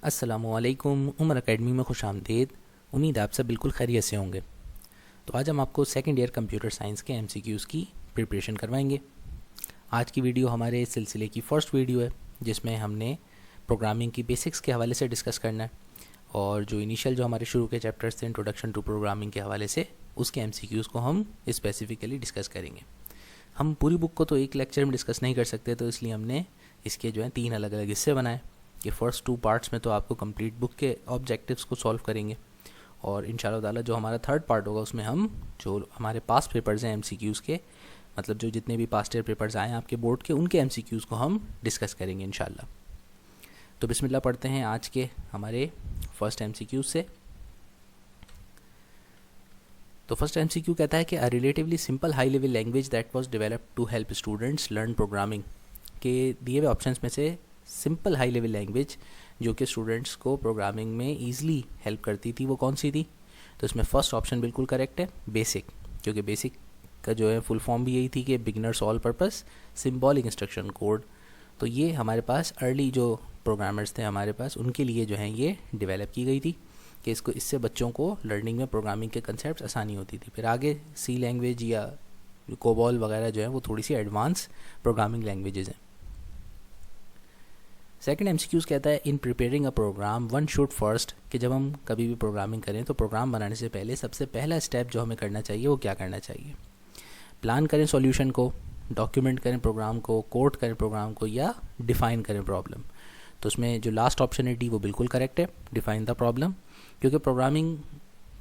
अस्सलामुअलैकुम। उमर एकेडमी में खुश आमदीद। उम्मीद आप सब बिल्कुल खैरियत से होंगे। तो आज हम आपको सेकंड ईयर कंप्यूटर साइंस के एमसीक्यूज़ की प्रिपरेशन करवाएंगे। आज की वीडियो हमारे इस सिलसिले की फ़र्स्ट वीडियो है, जिसमें हमने प्रोग्रामिंग की बेसिक्स के हवाले से डिस्कस करना है और जो इनिशियल जो हमारे शुरू के चैप्टर्स थे इंट्रोडक्शन टू प्रोग्रामिंग के हवाले से, उसके एमसीक्यूज़ को हम स्पेसिफिकली डिस्कस करेंगे। हम पूरी बुक को तो एक लेक्चर में डिस्कस नहीं कर सकते, तो इसलिए हमने इसके जो है 3 अलग अलग हिस्से बनाए। ये फर्स्ट 2 पार्ट्स में तो आपको कंप्लीट बुक के ऑब्जेक्टिव्स को सॉल्व करेंगे और इंशाल्लाह ताला जो हमारा थर्ड पार्ट होगा उसमें हम जो हमारे पास पेपर्स हैं एमसीक्यूज़ के, मतलब जो जितने भी पास्ट ईयर पेपर्स आए हैं आपके बोर्ड के, उनके एमसीक्यूज़ को हम डिस्कस करेंगे इंशाल्लाह। तो बिस्मिल्लाह पढ़ते हैं आज के हमारे फर्स्ट एमसीक्यूज़ से। तो फर्स्ट एमसीक्यू कहता है कि a relatively simple high level language that was developed to help students learn programming. के दिए हुए ऑप्शंस में से सिंपल हाई लेवल लैंग्वेज जो कि स्टूडेंट्स को प्रोग्रामिंग में ईजिली हेल्प करती थी वो कौन सी थी? तो इसमें फर्स्ट ऑप्शन बिल्कुल करेक्ट है, बेसिक, क्योंकि बेसिक का जो है फुल फॉर्म भी यही थी कि beginners all purpose symbolic instruction code. तो ये हमारे पास अर्ली जो प्रोग्रामर्स थे हमारे पास, उनके लिए जो है ये डेवलप की गई थी कि इससे बच्चों को लर्निंग में प्रोग्रामिंग के कंसेप्ट आसानी होती थी। फिर आगे सी लैंग्वेज या कोबॉल वगैरह जो है वो थोड़ी सी एडवांस प्रोग्रामिंग लैंग्वेजेस हैं। सेकंड एमसीक्यूज़ कहता है in preparing a programme one should first, कि जब हम कभी भी प्रोग्रामिंग करें तो प्रोग्राम बनाने से पहले सबसे पहला स्टेप जो हमें करना चाहिए वो क्या करना चाहिए? प्लान करें सॉल्यूशन को, डॉक्यूमेंट करें प्रोग्राम को, कोड करें प्रोग्राम को, या डिफ़ाइन करें प्रॉब्लम। तो उसमें जो लास्ट ऑप्शन है डी वो बिल्कुल करेक्ट है, डिफ़ाइन द प्रॉब्लम, क्योंकि प्रोग्रामिंग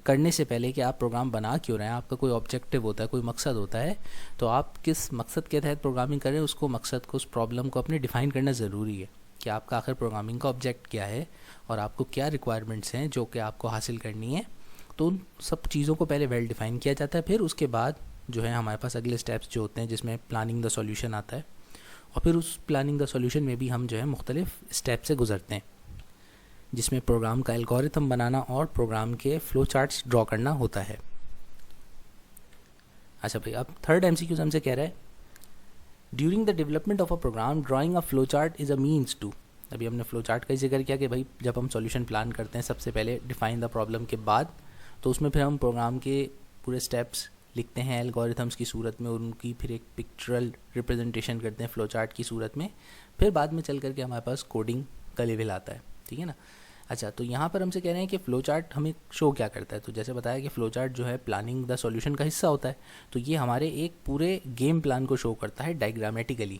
करने से पहले कि आप प्रोग्राम बना क्यों रहे हैं, आपका कोई ऑब्जेक्टिव होता है, कोई मकसद होता है, तो आप किस मकसद के तहत प्रोग्रामिंग करें उसको, मकसद को, उस प्रॉब्लम को अपने डिफ़ाइन करना ज़रूरी है कि आपका आखिर प्रोग्रामिंग का ऑब्जेक्ट क्या है और आपको क्या रिक्वायरमेंट्स हैं जो कि आपको हासिल करनी है। तो उन सब चीज़ों को पहले वेल डिफ़ाइन किया जाता है। फिर उसके बाद जो है हमारे पास अगले स्टेप्स जो होते हैं जिसमें प्लानिंग द सॉल्यूशन आता है, और फिर उस प्लानिंग द सॉल्यूशन में भी हम जो है मुख्तलिफ स्टेप से गुजरते हैं, जिसमें प्रोग्राम का एल्गोरिथम बनाना और प्रोग्राम के फ्लो चार्ट्स ड्रॉ करना होता है। अच्छा भाई, अब थर्ड एमसीक्यू हमसे कह रहा है during the development of a program drawing a flow chart is a means to. अभी हमने फ्लो चार्ट का ही जिक्र किया कि भाई जब हम सॉल्यूशन प्लान करते हैं सबसे पहले डिफाइन द प्रॉब्लम के बाद, तो उसमें फिर हम प्रोग्राम के पूरे स्टेप्स लिखते हैं एल्गोरिथम्स की सूरत में, और उनकी फिर एक पिक्चरल रिप्रेजेंटेशन करते हैं फ्लो चार्ट की सूरत में। फिर बाद में चल करके हमारे पास कोडिंग का लेवल आता है, ठीक है ना। अच्छा, तो यहाँ पर हमसे कह रहे हैं कि फ़्लो चार्ट हमें शो क्या करता है। तो जैसे बताया कि फ़्लो चार्ट जो है प्लानिंग द सॉल्यूशन का हिस्सा होता है, तो ये हमारे एक पूरे गेम प्लान को शो करता है डायग्रामेटिकली।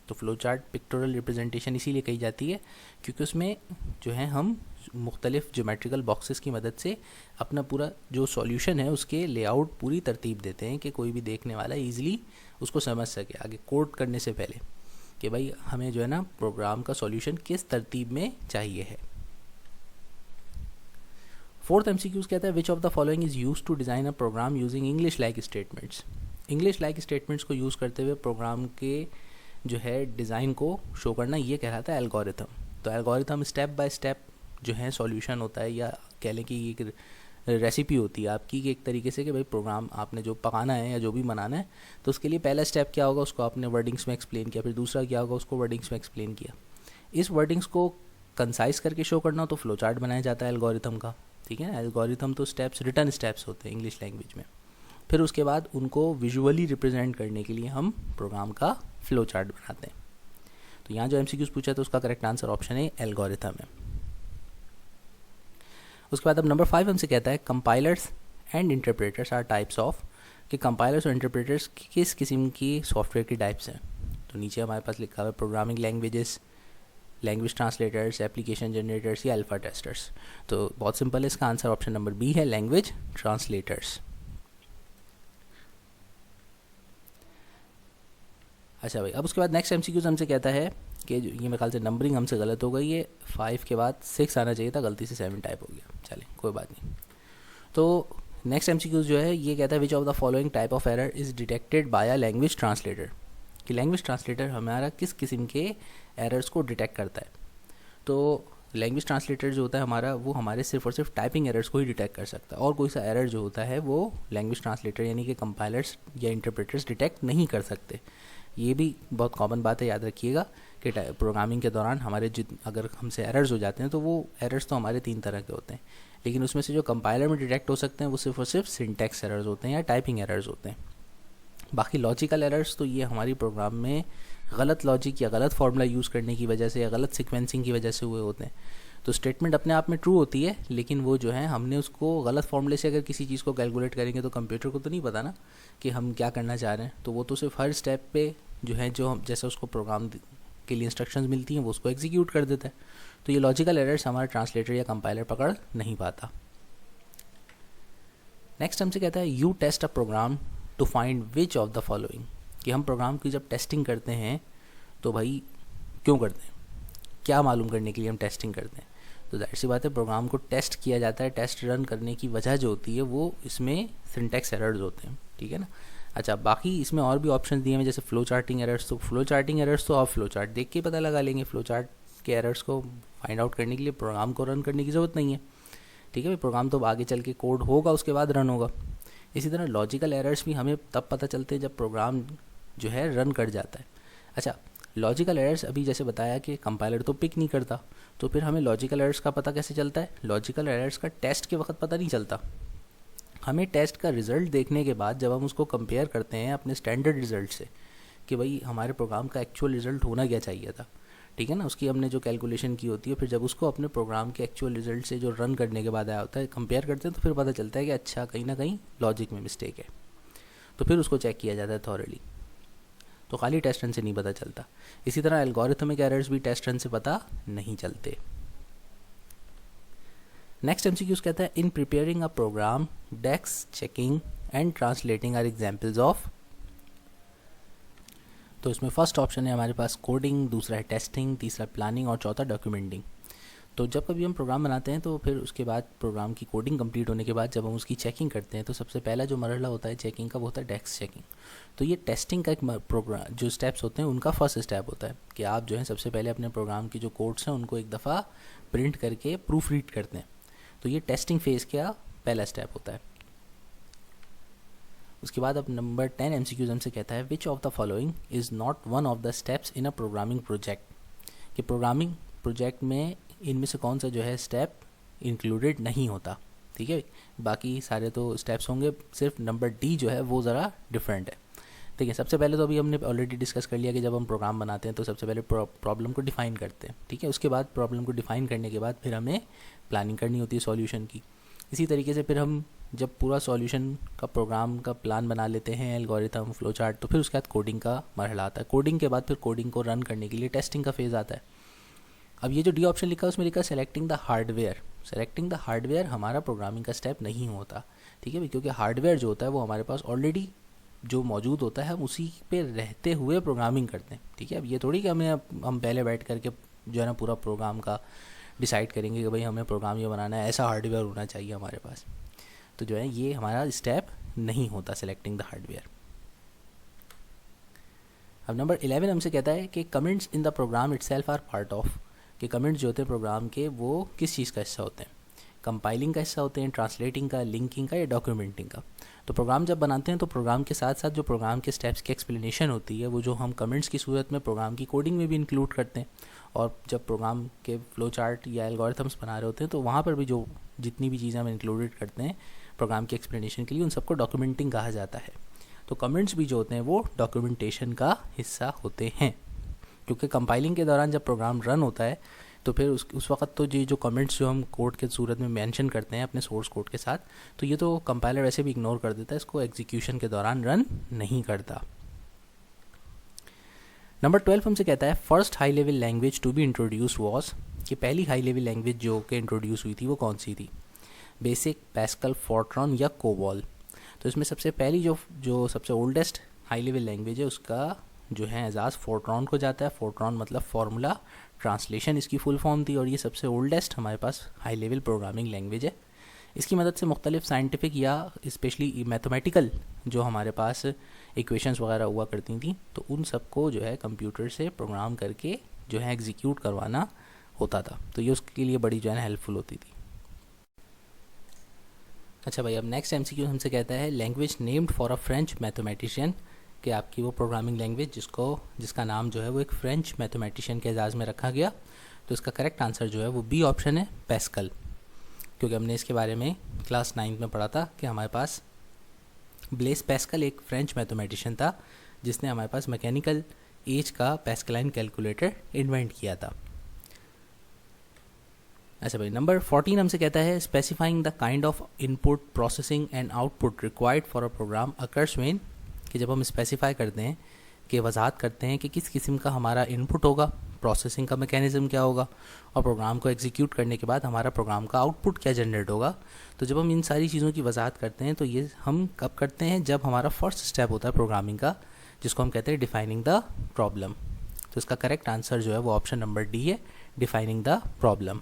तो फ़्लो चार्ट पिक्टोरल रिप्रेजेंटेशन इसीलिए कही जाती है क्योंकि उसमें जो है हम मुख्तलिफ ज्योमेट्रिकल बॉक्सेस की मदद से अपना पूरा जो सॉल्यूशन है उसके लेआउट पूरी तरतीब देते हैं कि कोई भी देखने वाला ईजिली उसको समझ सके आगे कोड करने से पहले कि भाई हमें जो है ना प्रोग्राम का सॉल्यूशन किस तरतीब में चाहिए है। फोर्थ एमसीक्यूज कहता है which of the following is use to design a program using English like statements. English like statements को यूज़ करते हुए प्रोग्राम के जो है डिज़ाइन को शो करना, ये कह रहा था एल्गोरिथम। तो एल्गोरिथम स्टेप बाय स्टेप जो है सॉल्यूशन होता है, या कह लें कि ये एक रेसिपी होती है आपकी कि एक तरीके से कि भाई प्रोग्राम आपने जो पकाना है या जो भी बनाना है, तो उसके लिए पहला स्टेप क्या होगा उसको आपने वर्डिंग्स में एक्सप्लेन किया, फिर दूसरा क्या होगा उसको वर्डिंग्स में एक्सप्लेन किया। इस वर्डिंग्स को कंसाइज करके शो करना हो तो फ्लो चार्ट बनाया जाता है एल्गोरिथम का, ठीक है ना। एल्गोरिथम तो स्टेप्स, रिटर्न स्टेप्स होते हैं इंग्लिश लैंग्वेज में। फिर उसके बाद उनको विजुअली रिप्रेजेंट करने के लिए हम प्रोग्राम का फ्लो चार्ट बनाते हैं। तो यहाँ जो एमसीक्यूज पूछा तो उसका करेक्ट आंसर ऑप्शन है एल्गोरिथम है। उसके बाद अब नंबर 5 हमसे कहता है compilers and interpreters are types of, कि कंपाइलर्स और इंटरप्रेटर्स किस किस्म की सॉफ्टवेयर की टाइप्स हैं। तो नीचे हमारे पास लिखा हुआ है programming languages, language translators, application generators या अल्फा टेस्टर्स। तो बहुत सिंपल है, इसका आंसर ऑप्शन नंबर बी है, लैंग्वेज ट्रांसलेटर्स। अच्छा भाई, अब उसके बाद नेक्स्ट एमसीक्यूज हमसे कहता है कि ये मेरे ख्याल से नंबरिंग हमसे गलत हो गई है, 5 के बाद 6 आना चाहिए था, गलती से 7 टाइप हो गया, चलें कोई बात नहीं। तो नेक्स्ट एमसीक्यूज जो है ये कहता है which of the following type of error is detected by a language translator, कि लैंग्वेज ट्रांसलेटर हमारा किस किस्म के एरर्स को डिटेक्ट करता है। तो लैंग्वेज ट्रांसलेटर जो होता है हमारा, वो हमारे सिर्फ और सिर्फ टाइपिंग एरर्स को ही डिटेक्ट कर सकता है, और कोई सा एरर जो होता है वो लैंग्वेज ट्रांसलेटर यानी कि कंपाइलर्स या इंटरप्रेटर्स डिटेक्ट नहीं कर सकते। ये भी बहुत कॉमन बात है, याद रखिएगा कि प्रोग्रामिंग के दौरान हमारे अगर हमसे एरर्स हो जाते हैं तो वो एरर्स तो हमारे 3 तरह के होते हैं, लेकिन उसमें से जो कंपाइलर में डिटेक्ट हो सकते हैं वो सिर्फ और सिर्फ सिंटैक्स एरर्स होते हैं या टाइपिंग एरर्स होते हैं। बाकी लॉजिकल एरर्स तो ये हमारी प्रोग्राम में गलत लॉजिक या गलत फार्मूला यूज़ करने की वजह से या गलत सीक्वेंसिंग की वजह से हुए होते हैं। तो स्टेटमेंट अपने आप में ट्रू होती है, लेकिन वो जो है हमने उसको गलत फॉर्मूले से अगर किसी चीज़ को कैलकुलेट करेंगे तो कंप्यूटर को तो नहीं पता ना कि हम क्या करना चाह रहे हैं, तो वो तो सिर्फ हर स्टेप पे जो है जो हम जैसे उसको प्रोग्राम के लिए इंस्ट्रक्शंस मिलती हैं वो उसको एग्जीक्यूट कर देता है। तो ये लॉजिकल एरर्स हमारा ट्रांसलेटर या कंपाइलर पकड़ नहीं पाता। नेक्स्ट हमसे कहता है you test a program to find which of the following, कि हम प्रोग्राम की जब टेस्टिंग करते हैं तो भाई क्यों करते हैं, क्या मालूम करने के लिए हम टेस्टिंग करते हैं। तो जाहिर सी बात है प्रोग्राम को टेस्ट किया जाता है, टेस्ट रन करने की वजह जो होती है वो इसमें सिंटैक्स एरर्स होते हैं, ठीक है ना। अच्छा, बाकी इसमें और भी ऑप्शन दिए हैं जैसे फ्लो चार्टिंग एरर्स। तो फ्लो चार्टिंग एरर्स तो आप फ्लो चार्ट देख के पता लगा लेंगे, फ्लो चार्ट के एरर्स को फाइंड आउट करने के लिए प्रोग्राम को रन करने की ज़रूरत नहीं है, ठीक है भाई। प्रोग्राम तो आगे चल के कोड होगा उसके बाद रन होगा। इसी तरह लॉजिकल एरर्स भी हमें तब पता चलते हैं जब प्रोग्राम जो है रन कर जाता है। अच्छा, लॉजिकल एरर्स अभी जैसे बताया कि कंपाइलर तो पिक नहीं करता, तो फिर हमें लॉजिकल एरर्स का पता कैसे चलता है। लॉजिकल एरर्स का टेस्ट के वक्त पता नहीं चलता, हमें टेस्ट का रिज़ल्ट देखने के बाद जब हम उसको कंपेयर करते हैं अपने स्टैंडर्ड रिज़ल्ट से कि भाई हमारे प्रोग्राम का एक्चुअल रिज़ल्ट होना क्या चाहिए था, ठीक है ना, उसकी हमने जो कैलकुलेशन की होती है, फिर जब उसको अपने प्रोग्राम के एक्चुअल रिज़ल्ट से जो रन करने के बाद आया होता है कंपेयर करते हैं, तो फिर पता चलता है कि अच्छा कहीं ना कहीं लॉजिक में मिस्टेक है, तो फिर उसको चेक किया जाता है थॉरली। तो खाली टेस्ट रन से नहीं पता चलता। इसी तरह एल्गोरिथमिक एरर्स भी टेस्ट रन से पता नहीं चलते। नेक्स्ट एमसीक्यूज कहता है इन प्रिपेयरिंग अ प्रोग्राम डेक्स checking and translating are examples of. तो इसमें फर्स्ट ऑप्शन है हमारे पास कोडिंग, दूसरा है टेस्टिंग, तीसरा प्लानिंग और चौथा डॉक्यूमेंटिंग। तो जब कभी हम प्रोग्राम बनाते हैं तो फिर उसके बाद प्रोग्राम की कोडिंग कंप्लीट होने के बाद जब हम उसकी चेकिंग करते हैं तो सबसे पहला जो मरहला होता है चेकिंग का वो होता है डेक्स चेकिंग। तो ये टेस्टिंग का एक प्रोग्राम जो स्टेप्स होते हैं उनका फर्स्ट स्टेप होता है कि आप जो है सबसे पहले अपने प्रोग्राम की जो कोड्स हैं उनको एक दफ़ा प्रिंट करके प्रूफ रीड करते हैं। तो ये टेस्टिंग फेज़ का पहला स्टेप होता है। उसके बाद अब नंबर 10 एमसीक्यूज हमसे कहता है which of the following is not one of the steps in a programming project, कि प्रोग्रामिंग प्रोजेक्ट में इनमें से कौन सा जो है स्टेप इंक्लूडेड नहीं होता, ठीक है। बाकी सारे तो स्टेप्स होंगे, सिर्फ नंबर डी जो है वो ज़रा डिफरेंट है। ठीक है, सबसे पहले तो अभी हमने ऑलरेडी डिस्कस कर लिया कि जब हम प्रोग्राम बनाते हैं तो सबसे पहले प्रॉब्लम को डिफ़ाइन करते हैं, ठीक है। उसके बाद प्रॉब्लम को डिफ़ाइन करने के बाद फिर हमें प्लानिंग करनी होती है सॉल्यूशन की। इसी तरीके से फिर हम जब पूरा सॉल्यूशन का प्रोग्राम का प्लान बना लेते हैं, एल्गोरिथम, फ्लो चार्ट, तो फिर उसके बाद कोडिंग का मरहला आता है। कोडिंग के बाद फिर कोडिंग को रन करने के लिए टेस्टिंग का फेज़ आता है। अब ये जो डी ऑप्शन लिखा है उसमें लिखा है selecting the hardware. Selecting the hardware हमारा प्रोग्रामिंग का स्टेप नहीं होता, ठीक है, क्योंकि हार्डवेयर जो होता है वो हमारे पास ऑलरेडी जो मौजूद होता है हम उसी पे रहते हुए प्रोग्रामिंग करते हैं, ठीक है। अब ये थोड़ी कि हम पहले बैठ करके जो है ना पूरा प्रोग्राम का डिसाइड करेंगे कि भाई हमें प्रोग्राम ये बनाना है, ऐसा हार्डवेयर होना चाहिए हमारे पास। तो जो है ये हमारा स्टेप नहीं होता सेलेक्टिंग द हार्डवेयर। अब नंबर 11 हमसे कहता है कि comments in the program itself are part of, कि कमेंट्स जो होते हैं प्रोग्राम के वो किस चीज़ का हिस्सा होते हैं, कंपाइलिंग का हिस्सा होते हैं, ट्रांसलेटिंग का, लिंकिंग का या डॉक्यूमेंटिंग का। तो प्रोग्राम जब बनाते हैं तो प्रोग्राम के साथ साथ जो प्रोग्राम के स्टेप्स की एक्सप्लेनेशन होती है वो जो हम कमेंट्स की सूरत में प्रोग्राम की कोडिंग में भी इंक्लूड करते हैं, और जब प्रोग्राम के फ्लो चार्ट या एल्गोरिथम्स बना रहे होते हैं तो वहाँ पर भी जो जितनी भी चीज़ें हम इंक्लूडेड करते हैं प्रोग्राम की एक्सप्लेनेशन के लिए उन सबको डॉक्यूमेंटिंग कहा जाता है। तो कमेंट्स भी जो होते हैं वो डॉक्यूमेंटेशन का हिस्सा होते हैं, क्योंकि कंपाइलिंग के दौरान जब प्रोग्राम रन होता है तो फिर उस वक्त तो ये जो कमेंट्स जो हम कोड के सूरत में मेंशन करते हैं अपने सोर्स कोड के साथ, तो ये तो कंपाइलर वैसे भी इग्नोर कर देता है, इसको एग्जीक्यूशन के दौरान रन नहीं करता। नंबर 12 हमसे कहता है first high level language to be introduce was, कि पहली हाई लेवल लैंग्वेज जो कि इंट्रोड्यूस हुई थी वो कौन सी थी, बेसिक, पैस्कल, फोर्ट्रॉन या कोबॉल। तो इसमें सबसे पहली जो सबसे ओल्डेस्ट हाई लेवल लैंग्वेज है उसका जो है एजाज़ फोर्ट्रॉन को जाता है। फोर्ट्रॉन मतलब फार्मूला ट्रांसलेशन इसकी फुल फॉर्म थी, और ये सबसे ओल्डेस्ट हमारे पास हाई लेवल प्रोग्रामिंग लैंग्वेज है। इसकी मदद से मुख्तलिफ साइंटिफिक या स्पेशली मैथमेटिकल जो हमारे पास इक्वेशंस वगैरह हुआ करती थी तो उन सबको जो है कंप्यूटर से प्रोग्राम करके जो है एग्जीक्यूट करवाना होता था, तो ये उसके लिए बड़ी जो है हेल्पफुल होती थी। अच्छा भाई, अब नेक्स्ट एमसीक्यू हमसे कहता है language named for a French mathematician कि आपकी वो प्रोग्रामिंग लैंग्वेज जिसका नाम जो है वो एक फ्रेंच मैथमेटिशियन के एजाज़ में रखा गया, तो इसका करेक्ट आंसर जो है वो बी ऑप्शन है, पैस्कल। क्योंकि हमने इसके बारे में क्लास 9 में पढ़ा था कि हमारे पास ब्लेस पैस्कल एक फ्रेंच मैथमेटिशियन था जिसने हमारे पास मैकेनिकल एज का पैस्कलाइन कैलकुलेटर इन्वेंट किया था। अच्छा भाई, नंबर 14 हमसे कहता है specifying the kind of input processing and output required for a program occurs when, कि जब हम स्पेसिफाई करते हैं कि वजाहत करते हैं कि किस किस्म का हमारा इनपुट होगा, प्रोसेसिंग का मैकेनिज्म क्या होगा, और प्रोग्राम को एग्जीक्यूट करने के बाद हमारा प्रोग्राम का आउटपुट क्या जनरेट होगा। तो जब हम इन सारी चीज़ों की वजाहत करते हैं तो ये हम कब करते हैं, जब हमारा फर्स्ट स्टेप होता है प्रोग्रामिंग का, जिसको हम कहते हैं डिफाइनिंग द प्रॉब्लम। तो इसका करेक्ट आंसर जो है वो ऑप्शन नंबर डी है, डिफाइनिंग द प्रॉब्लम।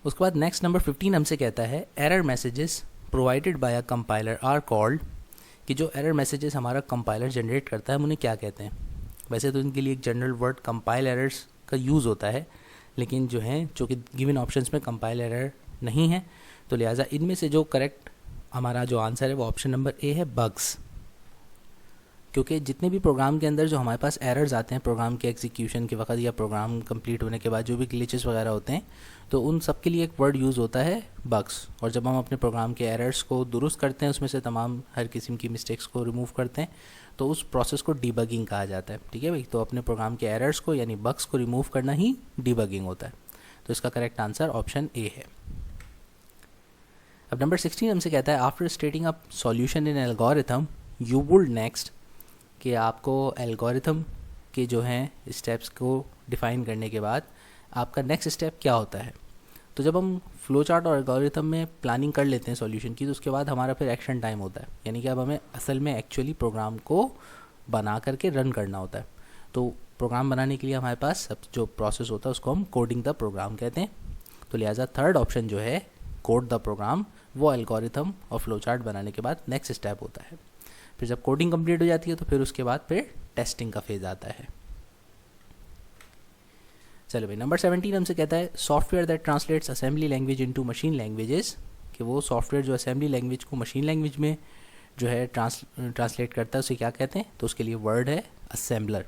उसके बाद नेक्स्ट नंबर 15 हमसे कहता है error messages provided by a compiler are called, कि जो एरर मैसेजेस हमारा कंपाइलर जनरेट करता है हम उन्हें क्या कहते हैं। वैसे तो इनके लिए एक जनरल वर्ड कंपाइल एरर्स का यूज़ होता है, लेकिन जो है जो कि गिवन ऑप्शंस में कंपाइल एरर नहीं है, तो लिहाजा इनमें से जो करेक्ट हमारा जो आंसर है वो ऑप्शन नंबर ए है, बग्स। क्योंकि जितने भी प्रोग्राम के अंदर जो हमारे पास एरर्स आते हैं प्रोग्राम के एग्जीक्यूशन के वक्त या प्रोग्राम कंप्लीट होने के बाद जो भी ग्लिचेस वगैरह होते हैं, तो उन सब के लिए एक वर्ड यूज़ होता है बग्स। और जब हम अपने प्रोग्राम के एरर्स को दुरुस्त करते हैं, उसमें से तमाम हर किस्म की मिस्टेक्स को रिमूव करते हैं, तो उस प्रोसेस को डीबगिंग कहा जाता है। ठीक है भाई, तो अपने प्रोग्राम के एरर्स को यानी बग्स को रिमूव करना ही डीबगिंग होता है। तो इसका करेक्ट आंसर ऑप्शन ए है। अब नंबर 16 हमसे कहता है after स्टेटिंग a solution in algorithm you would next, कि आपको एल्गोरिथम के जो हैं स्टेप्स को डिफ़ाइन करने के बाद आपका नेक्स्ट स्टेप क्या होता है। तो जब हम फ्लो चार्ट और एल्गोरिथम में प्लानिंग कर लेते हैं सॉल्यूशन की, तो उसके बाद हमारा फिर एक्शन टाइम होता है, यानी कि अब हमें असल में एक्चुअली प्रोग्राम को बना करके रन करना होता है। तो प्रोग्राम बनाने के लिए हमारे पास सब जो प्रोसेस होता है उसको हम कोडिंग द प्रोग्राम कहते हैं। तो लिहाजा थर्ड ऑप्शन जो है कोड द प्रोग्राम, वो एल्गोरिथम और फ्लो चार्ट बनाने के बाद नेक्स्ट स्टेप होता है। फिर जब कोडिंग कंप्लीट हो जाती है तो फिर उसके बाद फिर टेस्टिंग का फेज आता है। चलो भाई, नंबर 17 हमसे कहता है software that translates assembly language into machine languages, कि वो सॉफ्टवेयर जो असेंबली लैंग्वेज को मशीन लैंग्वेज में जो है ट्रांसलेट करता है उसे क्या कहते हैं। तो उसके लिए वर्ड है असेंबलर।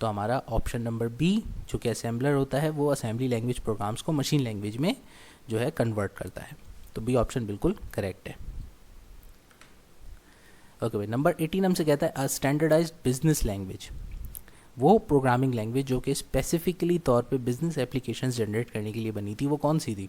तो हमारा ऑप्शन नंबर बी जो कि असेंबलर होता है वो असेंबली लैंग्वेज प्रोग्राम्स को मशीन लैंग्वेज में जो है कन्वर्ट करता है। तो बी ऑप्शन बिल्कुल करेक्ट है। ओके भाई, नंबर 18 हमसे कहता है अ स्टैंडर्डाइज्ड बिजनेस लैंग्वेज, वो प्रोग्रामिंग लैंग्वेज जो कि स्पेसिफिकली तौर पे बिजनेस एप्लीकेशंस जनरेट करने के लिए बनी थी, वो कौन सी थी।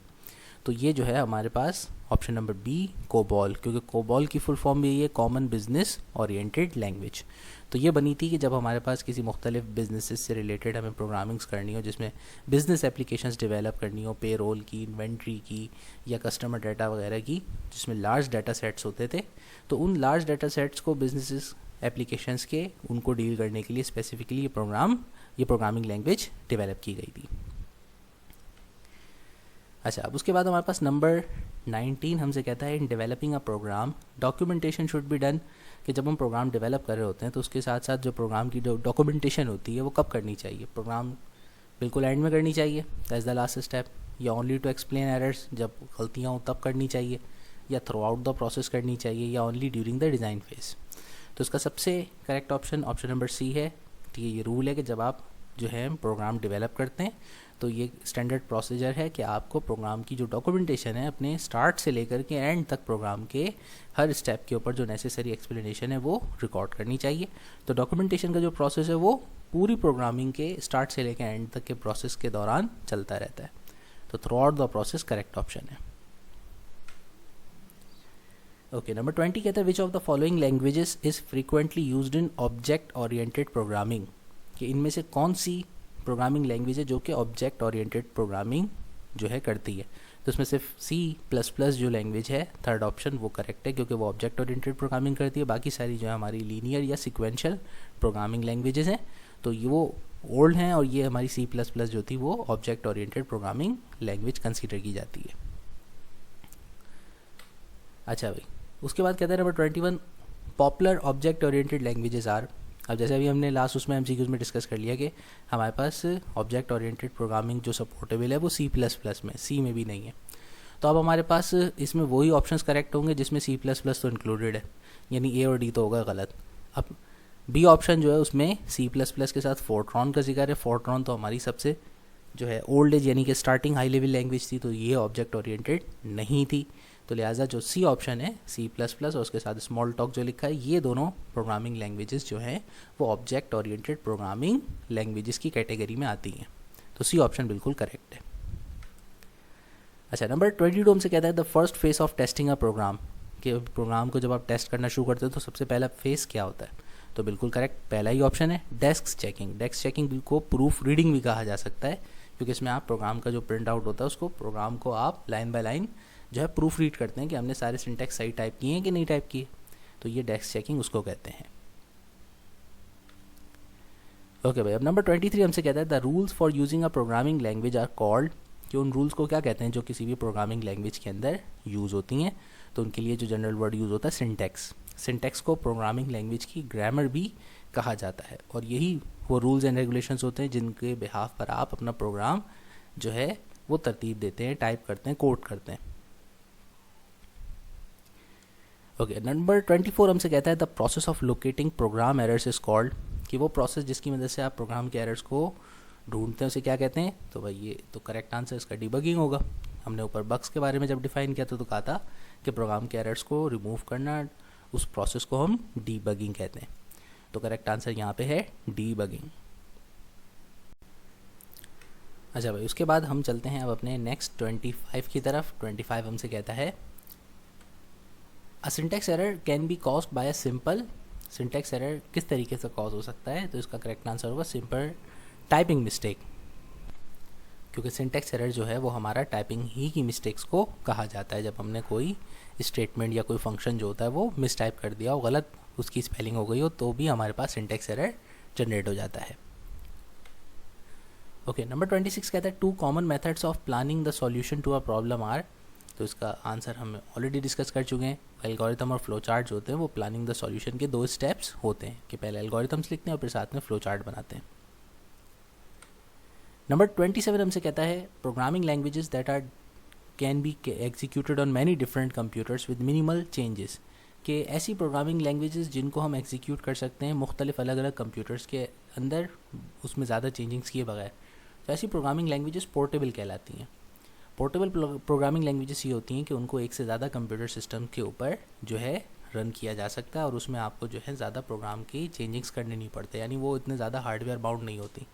तो ये जो है हमारे पास ऑप्शन नंबर बी कोबॉल, क्योंकि कोबॉल की फुल फॉर्म भी ये कॉमन बिजनेस ओरिएंटेड लैंग्वेज। तो ये बनी थी कि जब हमारे पास किसी मुख्तलिफ बिजनेसेस से रिलेटेड हमें प्रोग्रामिंग्स करनी हो, जिसमें बिजनेस एप्लीकेशंस डेवलप करनी हो, पे रोल की, इन्वेंट्री की या कस्टमर डाटा वगैरह की, जिसमें लार्ज डाटा सेट्स होते थे, तो उन लार्ज डाटा सेट्स को बिजनेसेस एप्लीकेशंस के उनको डील करने के लिए स्पेसिफिकली ये प्रोग्रामिंग लैंग्वेज डेवलप की गई थी। अच्छा, अब उसके बाद हमारे पास नंबर 19 हमसे कहता है in developing a program documentation should be done, कि जब हम प्रोग्राम डेवलप कर रहे होते हैं तो उसके साथ साथ जो प्रोग्राम की डॉक्यूमेंटेशन होती है वो कब करनी चाहिए। प्रोग्राम बिल्कुल एंड में करनी चाहिए, दैट्स द लास्ट स्टेप, या ओनली टू एक्सप्लेन एरर्स, जब गलतियाँ हों तब करनी चाहिए, या थ्रू आउट द प्रोसेस करनी चाहिए, या only during the design phase. तो इसका सबसे correct option option number C है। ठीक है, ये रूल है कि जब आप जो है प्रोग्राम डेवलप करते हैं तो ये स्टैंडर्ड प्रोसीजर है कि आपको प्रोग्राम की जो डॉक्यूमेंटेशन है अपने स्टार्ट से लेकर के एंड तक प्रोग्राम के हर स्टेप के ऊपर जो नेसेसरी एक्सप्लेनेशन है वो रिकॉर्ड करनी चाहिए। तो डॉक्यूमेंटेशन का जो प्रोसेस है वो पूरी प्रोग्रामिंग के स्टार्ट से लेकर एंड तक के प्रोसेस के दौरान चलता रहता है। तो through out the process correct option है। ओके, नंबर 20 कहता है which of the following languages is frequently used in object oriented programming, कि इनमें से कौन सी प्रोग्रामिंग लैंग्वेज है जो कि ऑब्जेक्ट ओरिएंटेड प्रोग्रामिंग जो है करती है। तो उसमें सिर्फ C++ जो लैंग्वेज है थर्ड ऑप्शन वो करेक्ट है, क्योंकि वो ऑब्जेक्ट ओरिएंटेड प्रोग्रामिंग करती है। बाकी सारी जो है हमारी लीनियर या सिक्वेंशियल प्रोग्रामिंग लैंग्वेजेस हैं, तो ये वो ओल्ड हैं, और ये हमारी C++ जो थी वो object oriented programming language consider की जाती है। अच्छा भाई, उसके बाद कहते हैं number 21 popular object oriented languages are. अब जैसे अभी हमने लास्ट उसमें MCQs में डिस्कस कर लिया कि हमारे पास ऑब्जेक्ट ओरिएंटेड प्रोग्रामिंग जो सपोर्टेबल है वो C++ में, C में भी नहीं है। तो अब हमारे पास इसमें वही ऑप्शंस करेक्ट होंगे जिसमें C++ तो इंक्लूडेड है, यानी ए और डी तो होगा गलत। अब बी ऑप्शन जो है उसमें C++ के साथ फोर्ट्रॉन का जिक्र है। फोर्ट्रॉन तो हमारी सबसे जो है ओल्ड एज यानी कि स्टार्टिंग हाई लेवल लैंग्वेज थी, तो ये ऑब्जेक्ट ओरिएंटेड नहीं थी। तो लिहाजा जो सी ऑप्शन है C++ और उसके साथ स्मॉल टॉक जो लिखा है, ये दोनों प्रोग्रामिंग लैंग्वेजेस जो हैं वो ऑब्जेक्ट ओरिएंटेड प्रोग्रामिंग लैंग्वेजेस की कैटेगरी में आती हैं। तो सी ऑप्शन बिल्कुल करेक्ट है। अच्छा, नंबर 22 हमसे कहता है the first phase of testing a program, कि प्रोग्राम को जब आप टेस्ट करना शुरू करते हो तो सबसे पहला फेस क्या होता है? तो बिल्कुल करेक्ट पहला ही ऑप्शन है डेस्क चेकिंग। डेस्क चेकिंग को प्रूफ रीडिंग भी कहा जा सकता है, क्योंकि इसमें आप प्रोग्राम का जो प्रिंट आउट होता है उसको प्रोग्राम को आप लाइन बाय लाइन जो है प्रूफ रीड करते हैं कि हमने सारे सिंटैक्स सही टाइप किए हैं कि नहीं टाइप किए। तो ये डेस्क चेकिंग उसको कहते हैं। ओके भाई, अब नंबर 23 हमसे कहता है the rules for using a programming language are called, कि उन रूल्स को क्या कहते हैं जो किसी भी प्रोग्रामिंग लैंग्वेज के अंदर यूज़ होती हैं। तो उनके लिए जो जनरल वर्ड यूज़ होता है सिंटैक्स। सिंटैक्स को प्रोग्रामिंग लैंग्वेज की ग्रामर भी कहा जाता है, और यही वो रूल्स एंड रेगुलेशंस होते हैं जिनके बिहाफ पर आप अपना प्रोग्राम जो है वो तरतीब देते हैं, टाइप करते हैं, कोड करते हैं। ओके, नंबर 24 हमसे कहता है the process of locating program errors is called, कि वो प्रोसेस जिसकी मदद से आप प्रोग्राम के एरर्स को ढूंढते हैं उसे क्या कहते हैं? तो भाई ये तो करेक्ट आंसर इसका डिबगिंग होगा। हमने ऊपर बग्स के बारे में जब डिफाइन किया था तो कहा था कि प्रोग्राम के एरर्स को रिमूव करना, उस प्रोसेस को हम डीबगिंग कहते हैं। तो करेक्ट आंसर यहाँ पे है डीबगिंग। अच्छा भाई, उसके बाद हम चलते हैं अब अपने नेक्स्ट 25 की तरफ। 25 हमसे कहता है a syntax error can be caused by a simple, syntax error किस तरीके से कॉज हो सकता है? तो इसका करेक्ट आंसर होगा सिंपल टाइपिंग मिस्टेक, क्योंकि सिंटैक्स एरर जो है वो हमारा टाइपिंग ही की मिस्टेक्स को कहा जाता है। जब हमने कोई स्टेटमेंट या कोई फंक्शन जो होता है वो मिस टाइप कर दिया हो, गलत उसकी स्पेलिंग हो गई हो, तो भी हमारे पास सिंटैक्स एरर जनरेट हो जाता है। ओके, नंबर 26 कहता है two common methods of planning the solution to a problem are, तो इसका आंसर हम ऑलरेडी डिस्कस कर चुके हैं। एल्गोरिथम और फ्लो चार्ट जो होते हैं वो प्लानिंग द सॉल्यूशन के दो स्टेप्स होते हैं, कि पहले एल्गोरिथम्स लिखते हैं और फिर साथ में फ्लो चार्ट बनाते हैं। नंबर 27 हमसे कहता है programming languages that are can be executed on many different computers with minimal changes, कि ऐसी प्रोग्रामिंग लैंग्वेजेस जिनको हम एग्जीक्यूट कर सकते हैं मुख्तलिफ अलग अलग कंप्यूटर्स के अंदर, उसमें ज़्यादा चेंजिंग्स किए बगैर। तो ऐसी प्रोग्रामिंग लैंग्वेजेस पोर्टेबल कहलाती हैं। पोर्टेबल प्रोग्रामिंग लैंग्वेजेस ये होती हैं कि उनको एक से ज़्यादा कंप्यूटर सिस्टम के ऊपर जो है रन किया जा सकता है, और उसमें आपको जो है ज़्यादा प्रोग्राम की चेंजिंग्स करने नहीं पड़ते, यानी वो इतने ज़्यादा हार्डवेयर बाउंड नहीं होती।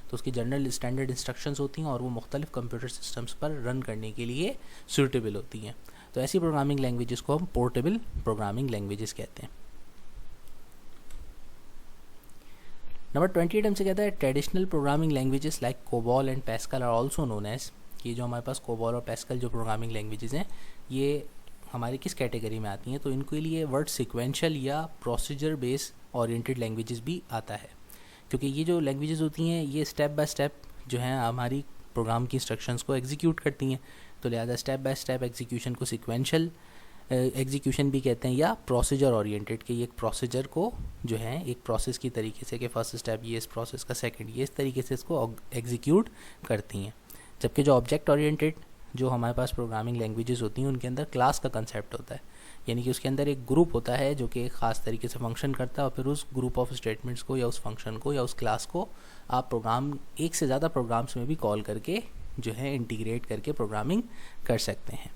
तो उसकी जनरल स्टैंडर्ड इंस्ट्रक्शंस होती हैं और वो मुख्तलिफ कंप्यूटर सिस्टम्स पर रन करने के लिए सूटेबल होती हैं। तो ऐसी प्रोग्रामिंग लैंग्वेजेस को हम पोर्टेबल प्रोग्रामिंग लैंग्वेजेस कहते हैं। नंबर 28 हमसे कहता है traditional programming languages like COBOL and Pascal are also known as, कि जो हमारे पास कोबॉल और पैस्कल जो प्रोग्रामिंग लैंग्वेजेस हैं ये हमारी किस कैटेगरी में आती हैं? तो इनके लिए वर्ड सिक्वेंशियल या प्रोसीजर बेस ओरिएंटेड लैंग्वेजेस भी आता है, क्योंकि ये जो लैंग्वेजेस होती हैं ये स्टेप बाय स्टेप जो है हमारी प्रोग्राम की इंस्ट्रक्शंस को एग्जीक्यूट करती हैं। तो लिहाजा स्टेप बाय स्टेप एग्जीक्यूशन को सिक्वेंशियल एग्जीक्यूशन भी कहते हैं, या प्रोसीजर ओरिएंटेड, कि एक प्रोसीजर को जो है एक प्रोसेस की तरीके से, कि फर्स्ट स्टेप ये इस प्रोसेस का सेकंड ये इस तरीके से इसको एग्जीक्यूट करती हैं। जबकि जो ऑब्जेक्ट ओरिएंटेड जो हमारे पास प्रोग्रामिंग लैंग्वेजेस होती हैं उनके अंदर क्लास का कंसेप्ट होता है, यानी कि उसके अंदर एक ग्रुप होता है जो कि एक ख़ास तरीके से फंक्शन करता है, और फिर उस ग्रुप ऑफ स्टेटमेंट्स को या उस फंक्शन को या उस क्लास को आप प्रोग्राम एक से ज़्यादा प्रोग्राम्स में भी कॉल करके जो है इंटीग्रेट करके प्रोग्रामिंग कर सकते हैं।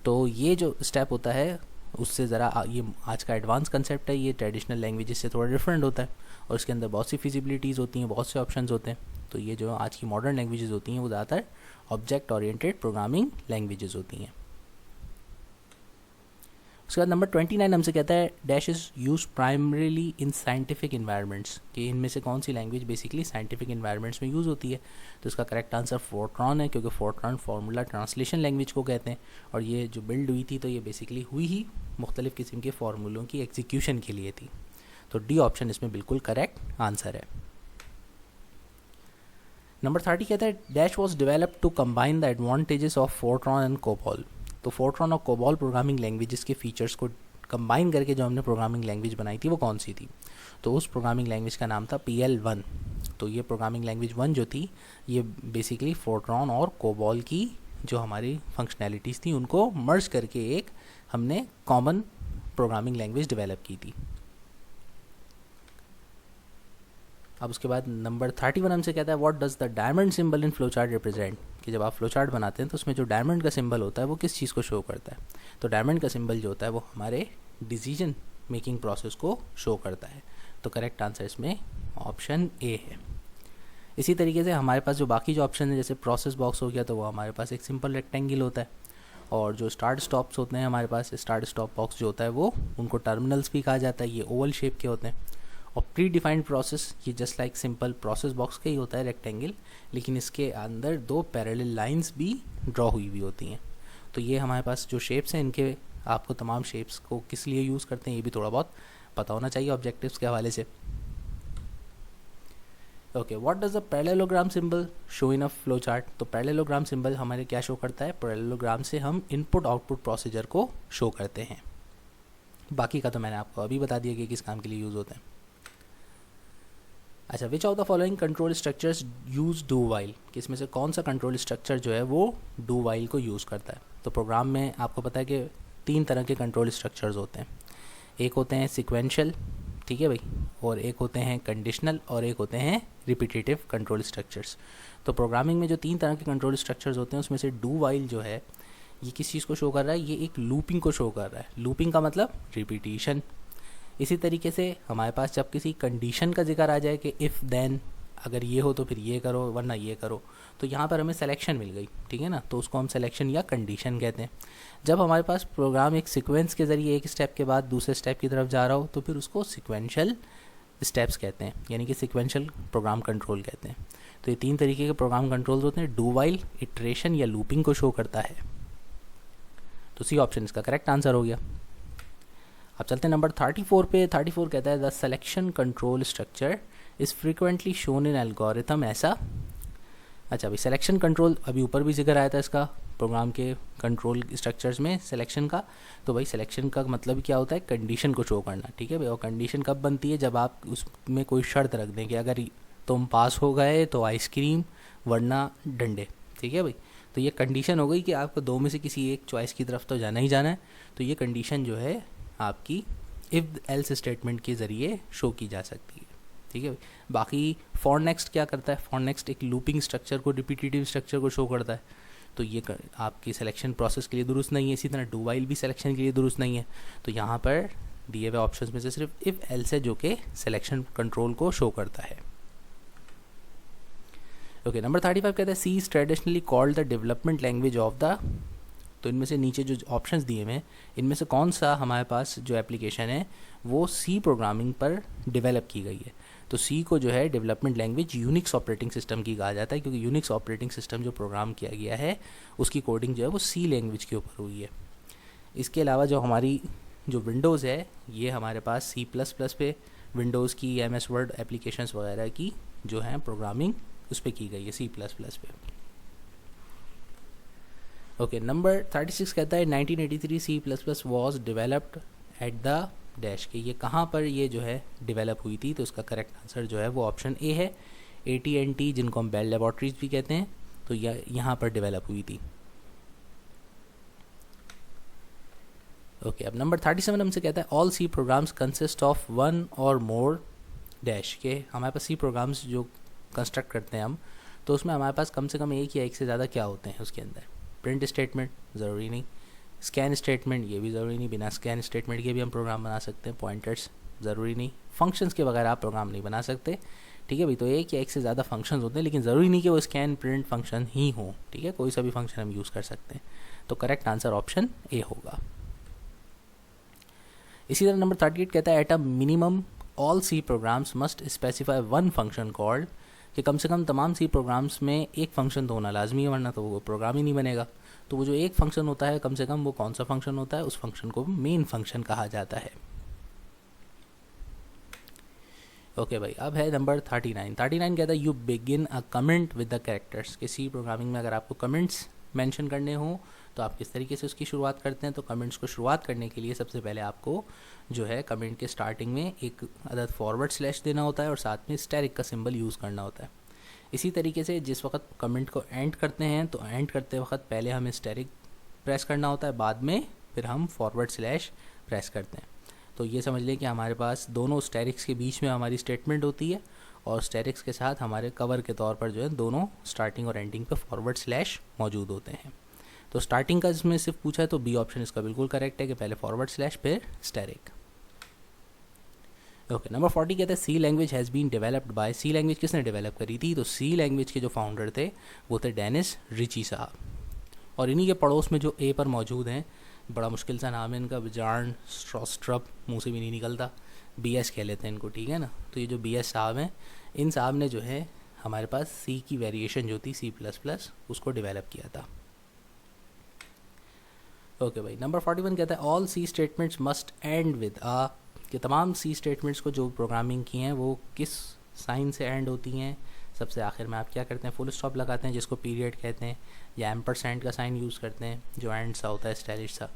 तो ये जो स्टेप होता है उससे ज़रा ये आज का एडवांस कंसेप्ट है, ये ट्रेडिशनल लैंग्वेजेस से थोड़ा डिफरेंट होता है, और इसके अंदर बहुत सी फिजिबिलिटीज़ होती हैं, बहुत से ऑप्शंस होते हैं। तो ये जो आज की मॉडर्न लैंग्वेजेस होती हैं वो ज़्यादातर ऑब्जेक्ट ओरिएंटेड प्रोग्रामिंग लैंग्वेजेस होती हैं। उसके बाद नंबर 29 हमसे कहता है dash is use primarily in scientific environments, कि इनमें से कौन सी लैंग्वेज बेसिकली साइंटिफिक इन्वायरमेंट्स में यूज़ होती है? तो इसका करेक्ट आंसर फोर्ट्रॉन है, क्योंकि फोर्ट्रॉन फार्मूला ट्रांसलेशन लैंग्वेज को कहते हैं, और ये जो बिल्ड हुई थी तो ये बेसिकली हुई ही मुख्तलिफ़ किस्म के फार्मूलों की एग्जीक्यूशन के लिए थी। तो डी ऑप्शन इसमें बिल्कुल करेक्ट आंसर है। नंबर 30 कहता है dash was developed to combine the advantages of Fortran and COBOL, तो फोर्ट्रॉन और कोबॉल प्रोग्रामिंग लैंग्वेजेस के फीचर्स को कंबाइन करके जो हमने प्रोग्रामिंग लैंग्वेज बनाई थी वो कौन सी थी? तो उस प्रोग्रामिंग लैंग्वेज का नाम था PL1। तो ये प्रोग्रामिंग लैंग्वेज 1 जो थी ये बेसिकली फोर्ट्रॉन और कोबॉल की जो हमारी फंक्शनैलिटीज़ थी उनको मर्ज करके एक हमने कॉमन प्रोग्रामिंग लैंग्वेज डेवलप की थी। अब उसके बाद नंबर 31 हमसे कहता है what does the diamond symbol in flow chart represent, कि जब आप फ्लो चार्ट बनाते हैं तो उसमें जो डायमंड का सिंबल होता है वो किस चीज़ को शो करता है। तो डायमंड का सिंबल जो होता है वो हमारे डिसीजन मेकिंग प्रोसेस को शो करता है। तो करेक्ट आंसर इसमें ऑप्शन ए है। इसी तरीके से हमारे पास जो बाकी जो ऑप्शन है, जैसे प्रोसेस बॉक्स हो गया, तो वो हमारे पास एक सिंपल रेक्टेंगल होता है, और जो स्टार्ट स्टॉप्स होते हैं हमारे पास, स्टार्ट स्टॉप बॉक्स जो होता है वो उनको टर्मिनल्स भी कहा जाता है, ये ओवल शेप के होते हैं। और प्री डिफाइंड प्रोसेस ये just like simple process box का ही होता है, रेक्टेंगल, लेकिन इसके अंदर दो पैरेलल लाइंस भी ड्रॉ हुई हुई होती हैं। तो ये हमारे पास जो शेप्स हैं, इनके आपको तमाम शेप्स को किस लिए यूज़ करते हैं ये भी थोड़ा बहुत पता होना चाहिए ऑब्जेक्टिव्स के हवाले से। Okay, what does the parallelogram symbol show in a flow chart. तो पैरेललोग्राम सिंबल हमारे क्या शो करता है, पैरेललोग्राम से हम इनपुट आउटपुट प्रोसीजर को शो करते हैं। बाकी का तो मैंने आपको अभी बता दिया कि किस काम के लिए यूज़ होते हैं। अच्छा, विच of the following control structures use do while, कि इसमें से कौन सा कंट्रोल स्ट्रक्चर जो है वो डू वाइल को यूज़ करता है। तो प्रोग्राम में आपको पता है कि 3 तरह के कंट्रोल स्ट्रक्चर्स होते हैं। एक होते हैं सिक्वेंशियल, ठीक है भाई, और एक होते हैं कंडीशनल, और एक होते हैं रिपीटेटिव कंट्रोल स्ट्रक्चर्स। तो प्रोग्रामिंग में जो 3 तरह के कंट्रोल स्ट्रक्चर्स होते हैं उसमें से डू वाइल जो है ये किस चीज़ को शो कर रहा है, ये एक लूपिंग को शो कर रहा है। लूपिंग का मतलब रिपीटिशन। इसी तरीके से हमारे पास जब किसी कंडीशन का जिक्र आ जाए कि इफ़ देन, अगर ये हो तो फिर ये करो वरना ये करो, तो यहाँ पर हमें सिलेक्शन मिल गई, ठीक है ना, तो उसको हम सिलेक्शन या कंडीशन कहते हैं। जब हमारे पास प्रोग्राम एक सीक्वेंस के ज़रिए एक स्टेप के बाद दूसरे स्टेप की तरफ जा रहा हो तो फिर उसको सीक्वेंशियल स्टेप्स कहते हैं, यानी कि सीक्वेंशियल प्रोग्राम कंट्रोल कहते हैं। तो ये 3 तरीके के प्रोग्राम कंट्रोल होते हैं, डू वाइल, इटरेशन या लूपिंग को शो करता है। तो सी ऑप्शन इसका करेक्ट आंसर हो गया। अब चलते हैं नंबर 34 पे। 34 कहता है the selection control structure is frequently shown in algorithm ऐसा। अच्छा भाई, सिलेक्शन कंट्रोल अभी ऊपर भी जिक्र आया था इसका, प्रोग्राम के कंट्रोल स्ट्रक्चर्स में सिलेक्शन का। तो भाई सिलेक्शन का मतलब क्या होता है, कंडीशन को शो करना, ठीक है भाई। और कंडीशन कब बनती है, जब आप उसमें कोई शर्त रख दें कि अगर तुम पास हो गए तो आइसक्रीम वरना डंडे, ठीक है भाई। तो ये कंडीशन हो गई कि आपको 2 में से किसी एक चॉइस की तरफ तो जाना ही जाना है। तो ये कंडीशन जो है आपकी इफ़ एल्स स्टेटमेंट के ज़रिए शो की जा सकती है, ठीक है। बाकी फॉर नेक्स्ट क्या करता है, फॉर नेक्स्ट एक लूपिंग स्ट्रक्चर को, रिपीटेटिव स्ट्रक्चर को शो करता है। तो ये आपकी सिलेक्शन प्रोसेस के लिए दुरुस्त नहीं है। इसी तरह डू वाइल भी सिलेक्शन के लिए दुरुस्त नहीं है। तो यहाँ पर दिए हुए ऑप्शंस में से सिर्फ इफ़ एल्स है जो कि सिलेक्शन कंट्रोल को शो करता है। ओके, नंबर 35 कहता है C is traditionally called the development language of the. तो इनमें से नीचे जो ऑप्शंस दिए हुए हैं इनमें से कौन सा हमारे पास जो एप्लीकेशन है वो सी प्रोग्रामिंग पर डेवलप की गई है। तो सी को जो है development language Unix operating system की कहा जाता है, क्योंकि यूनिक्स ऑपरेटिंग सिस्टम जो प्रोग्राम किया गया है उसकी कोडिंग जो है वो सी लैंग्वेज के ऊपर हुई है। इसके अलावा जो हमारी जो विंडोज़ है ये हमारे पास C++ पे विंडोज़ की MS वर्ड एप्लीकेशंस वगैरह की जो है प्रोग्रामिंग उस पर की गई है C++ पे। ओके, नंबर 36 कहता है 1983 C++ was developed at the dash, के ये कहाँ पर ये जो है डेवलप हुई थी। तो इसका करेक्ट आंसर जो है वो ऑप्शन ए है, AT&T जिनको हम बेल लेबॉर्ट्रीज भी कहते हैं, तो यह यहाँ पर डेवलप हुई थी। ओके, अब नंबर 37 हमसे कहता है all C programs consist of 1 और मोर डैश, के हमारे पास सी प्रोग्राम्स जो कंस्ट्रक्ट करते हैं हम, तो उसमें हमारे पास कम से कम एक या एक से ज़्यादा क्या होते हैं उसके अंदर। प्रिंट स्टेटमेंट ज़रूरी नहीं, स्कैन स्टेटमेंट ये भी ज़रूरी नहीं, बिना स्कैन स्टेटमेंट के भी हम प्रोग्राम बना सकते हैं। पॉइंटर्स ज़रूरी नहीं, फंक्शंस के बगैर आप प्रोग्राम नहीं बना सकते, ठीक है भाई। तो एक या एक से ज़्यादा फंक्शंस होते हैं, लेकिन ज़रूरी नहीं कि वो स्कैन प्रिंट फंक्शन ही हो, ठीक है, कोई सा भी फंक्शन हम यूज़ कर सकते हैं। तो करेक्ट आंसर ऑप्शन ए होगा। इसी तरह नंबर 38 कहता है at a minimum all C programs must specify 1 function called, कि कम से कम तमाम सी प्रोग्राम्स में एक फंक्शन तो होना लाजमी है, वरना तो वो प्रोग्राम ही नहीं बनेगा। तो वो जो एक फंक्शन होता है कम से कम वो कौन सा फंक्शन होता है, उस फंक्शन को मेन फंक्शन कहा जाता है। ओके भाई, अब है नंबर 39। 39 कहता है you begin a comment with the characters, कि सी प्रोग्रामिंग में अगर आपको कमेंट्स मेंशन करने हो तो आप किस तरीके से उसकी शुरुआत करते हैं। तो कमेंट्स को शुरुआत करने के लिए सबसे पहले आपको जो है कमेंट के स्टार्टिंग में एक अदद फॉरवर्ड स्लैश देना होता है और साथ में स्टैरिक का सिंबल यूज़ करना होता है। इसी तरीके से जिस वक्त कमेंट को एंड करते हैं तो एंड करते वक्त पहले हमें स्टैरिक प्रेस करना होता है, बाद में फिर हम फॉरवर्ड स्लैश प्रेस करते हैं। तो ये समझ लें कि हमारे पास दोनों स्टेरिक्स के बीच में हमारी स्टेटमेंट होती है और स्टेरिक्स के साथ हमारे कवर के तौर पर जो है दोनों स्टार्टिंग और एंडिंग पे फॉरवर्ड स्लैश मौजूद होते हैं। तो स्टार्टिंग का इसमें सिर्फ पूछा है तो बी ऑप्शन इसका बिल्कुल करेक्ट है कि पहले फॉरवर्ड स्लैश फिर स्टेरिक। ओके, नंबर 40 कहते हैं C language has been developed by. C language किसने डेवलप करी थी? तो सी लैंग्वेज के जो फाउंडर थे वो थे डेनिस रिची साहब, और इन्हीं के पड़ोस में जो ए पर मौजूद हैं, बड़ा मुश्किल सा नाम है इनका, बिजार्न स्ट्रॉस्ट्रप, मुंह से भी नहीं निकलता, BS कह लेते हैं इनको, ठीक है ना। तो ये जो BS साहब हैं, इन साहब ने जो है हमारे पास सी की वेरिएशन जो थी C++ उसको डेवलप किया था। ओके भाई, नंबर 41 कहता है all C statements must end with a, कि तमाम सी स्टेटमेंट्स को जो प्रोग्रामिंग की हैं वो किस साइन से एंड होती हैं? सबसे आखिर में आप क्या करते हैं? फुल स्टॉप लगाते हैं जिसको पीरियड कहते हैं, या एम्परसेंड का साइन यूज़ करते हैं जो एंड सा होता है स्टाइलिश सा,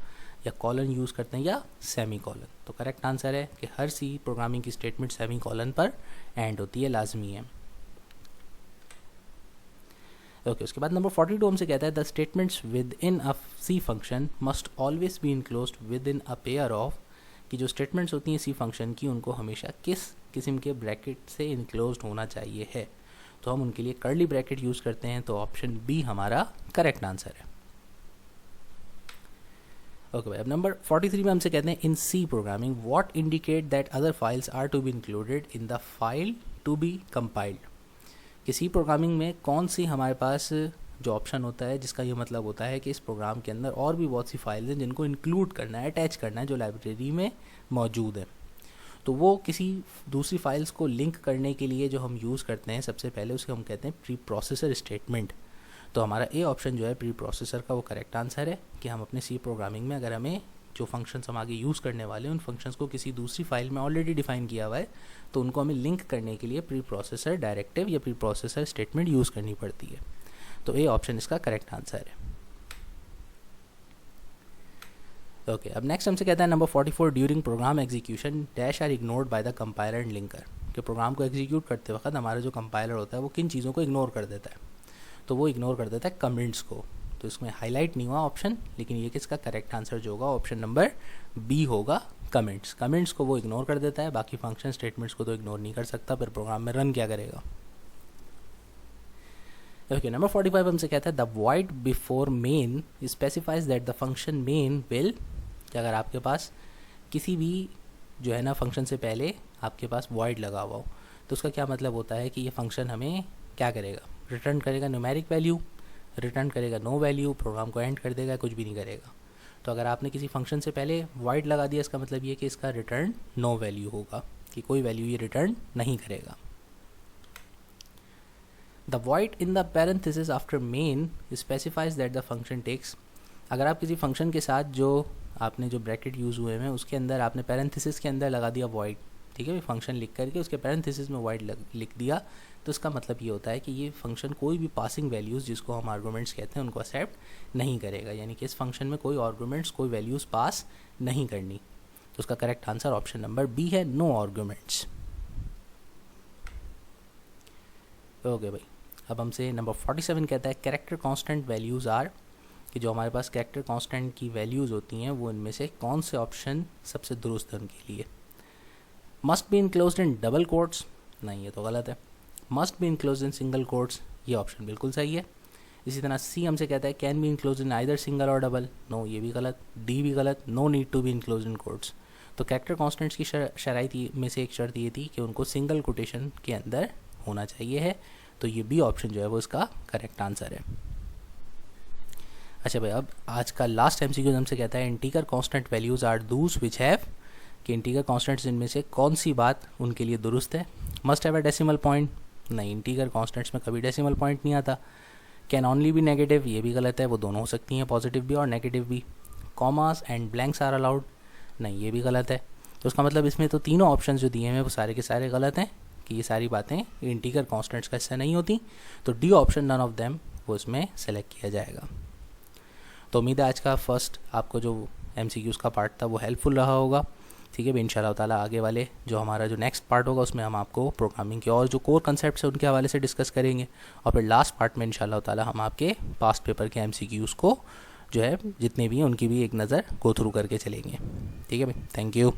या कॉलन यूज़ करते हैं, या सेमी कॉलन। तो करेक्ट आंसर है कि हर सी प्रोग्रामिंग की स्टेटमेंट सेमी कॉलन पर एंड होती है, लाजमी है। ओके, उसके बाद नंबर 42 हमसे कहता है the statements within a C function must always be enclosed within a pair of, कि जो स्टेटमेंट्स होती हैं सी फंक्शन की उनको हमेशा किस किस्म के ब्रैकेट से इनक्लोज्ड होना चाहिए है? तो हम उनके लिए कर्ली ब्रैकेट यूज़ करते हैं, तो ऑप्शन बी हमारा करेक्ट आंसर है। ओके भाई, अब नंबर 43 में हमसे कहते हैं in C programming what indicate that other files are to be included in the file to be compiled, कि सी प्रोग्रामिंग में कौन सी हमारे पास जो ऑप्शन होता है जिसका ये मतलब होता है कि इस प्रोग्राम के अंदर और भी बहुत सी फाइल्स हैं जिनको इंक्लूड करना है, अटैच करना है, जो लाइब्रेरी में मौजूद है। तो वो किसी दूसरी फाइल्स को लिंक करने के लिए जो हम यूज़ करते हैं सबसे पहले उसको हम कहते हैं प्री प्रोसेसर स्टेटमेंट। तो हमारा ए ऑप्शन जो है प्री प्रोसेसर का वो करेक्ट आंसर है कि हम अपने सी प्रोग्रामिंग में अगर हमें जो फंक्शंस हम आगे यूज़ करने वाले हैं उन फंक्शंस को किसी दूसरी फाइल में ऑलरेडी डिफाइन किया हुआ है तो उनको हमें लिंक करने के लिए प्री प्रोसेसर डायरेक्टिव या प्री प्रोसेसर स्टेटमेंट यूज़ करनी पड़ती है। तो ए ऑप्शन इसका करेक्ट आंसर है। ओके, अब नेक्स्ट हमसे कहता है number 44 during program execution dash are ignored by the compiler and linker, कि प्रोग्राम को एग्जीक्यूट करते वक्त हमारा जो कंपाइलर होता है वो किन चीज़ों को इग्नोर कर देता है? तो वो इग्नोर कर देता है कमेंट्स को। तो इसमें हाईलाइट नहीं हुआ ऑप्शन, लेकिन ये किसका करेक्ट आंसर जो होगा ऑप्शन नंबर बी होगा, कमेंट्स। कमेंट्स को वो इग्नोर कर देता है, बाकी फंक्शन स्टेटमेंट्स को तो इग्नोर नहीं कर सकता, फिर प्रोग्राम में रन क्या करेगा। ओके, नंबर 45 हमसे कहता है the void before main specifies that the function men will, कि अगर आपके पास किसी भी जो है ना फंक्शन से पहले आपके पास वॉइड लगा हुआ हो तो उसका क्या मतलब होता है कि ये फंक्शन हमें क्या करेगा? रिटर्न करेगा न्यूमेरिक वैल्यू, रिटर्न करेगा नो वैल्यू, प्रोग्राम को एंड कर देगा, कुछ भी नहीं करेगा। तो अगर आपने किसी फंक्शन से पहले वॉइड लगा दिया इसका मतलब ये कि इसका रिटर्न नो वैल्यू होगा, कि कोई वैल्यू ये रिटर्न नहीं करेगा। The void in the parenthesis after main specifies that the function takes, अगर आप किसी फंक्शन के साथ जो आपने जो ब्रैकेट यूज़ हुए हैं उसके अंदर आपने पैरेंथेसिस के अंदर लगा दिया वॉइड, ठीक है, फंक्शन लिख करके उसके पैरेंथेसिस में वॉइड लिख दिया, तो इसका मतलब ये होता है कि ये फंक्शन कोई भी पासिंग वैल्यूज़ जिसको हम आर्गूमेंट्स कहते हैं उनको एक्सेप्ट नहीं करेगा, यानी कि इस फंक्शन में कोई आर्गूमेंट्स कोई वैल्यूज़ पास नहीं करनी। तो उसका correct answer option number B है, नो आर्गूमेंट्स। ओके भाई, अब हमसे नंबर 47 कहता है कैरेक्टर कांस्टेंट वैल्यूज़ आर, कि जो हमारे पास कैरेक्टर कांस्टेंट की वैल्यूज़ होती हैं वो इनमें से कौन से ऑप्शन सबसे दुरुस्त है उनके लिए? Must be enclosed in double quotes, नहीं ये तो गलत है। Must be enclosed in single quotes, ये ऑप्शन बिल्कुल सही है। इसी तरह सी हमसे कहता है can be enclosed in either single और डबल, नो ये भी गलत। डी भी गलत, no need to be enclosed in quotes. तो कैरेक्टर कांस्टेंट्स की शराइत में से एक शर्त ये थी कि उनको सिंगल कोटेशन के अंदर होना चाहिए है, तो ये बी ऑप्शन जो है वो इसका करेक्ट आंसर है। अच्छा भाई, अब आज का लास्ट एमसीक्यू हमसे कहता है इंटीगर कांस्टेंट वैल्यूज़ आर दूस विच हैव, कि इंटीगर कांस्टेंट्स इनमें से कौन सी बात उनके लिए दुरुस्त है? Must have a decimal point, नहीं इंटीगर कांस्टेंट्स में कभी डेसिमल पॉइंट नहीं आता। कैन ओनली बी नेगेटिव, ये भी गलत है, वो दोनों हो सकती हैं, पॉजिटिव भी और नेगेटिव भी। Commas and blanks are allowed, नहीं ये भी गलत है। तो उसका मतलब इसमें तो तीनों ऑप्शन जो दिए हैं वो सारे के सारे गलत हैं, कि ये सारी बातें इंटीगर कांस्टेंट्स का हिस्सा नहीं होती। तो D option none of them वो इसमें सेलेक्ट किया जाएगा। तो उम्मीद है आज का फर्स्ट आपको जो एमसीक्यूज़ का पार्ट था वो हेल्पफुल रहा होगा, ठीक है। इंशाल्लाह ताला आगे वाले जो हमारा जो नेक्स्ट पार्ट होगा उसमें हम आपको प्रोग्रामिंग के और जो कोर कंसेप्ट्स हैं उनके हवाले से डिस्कस करेंगे, और फिर लास्ट पार्ट में इंशाल्लाह ताला हम आपके पास्ट पेपर के एमसीक्यूज़ को जो है जितने भी हैं उनकी भी एक नज़र गो थ्रू करके चलेंगे। ठीक है भाई, थैंक यू।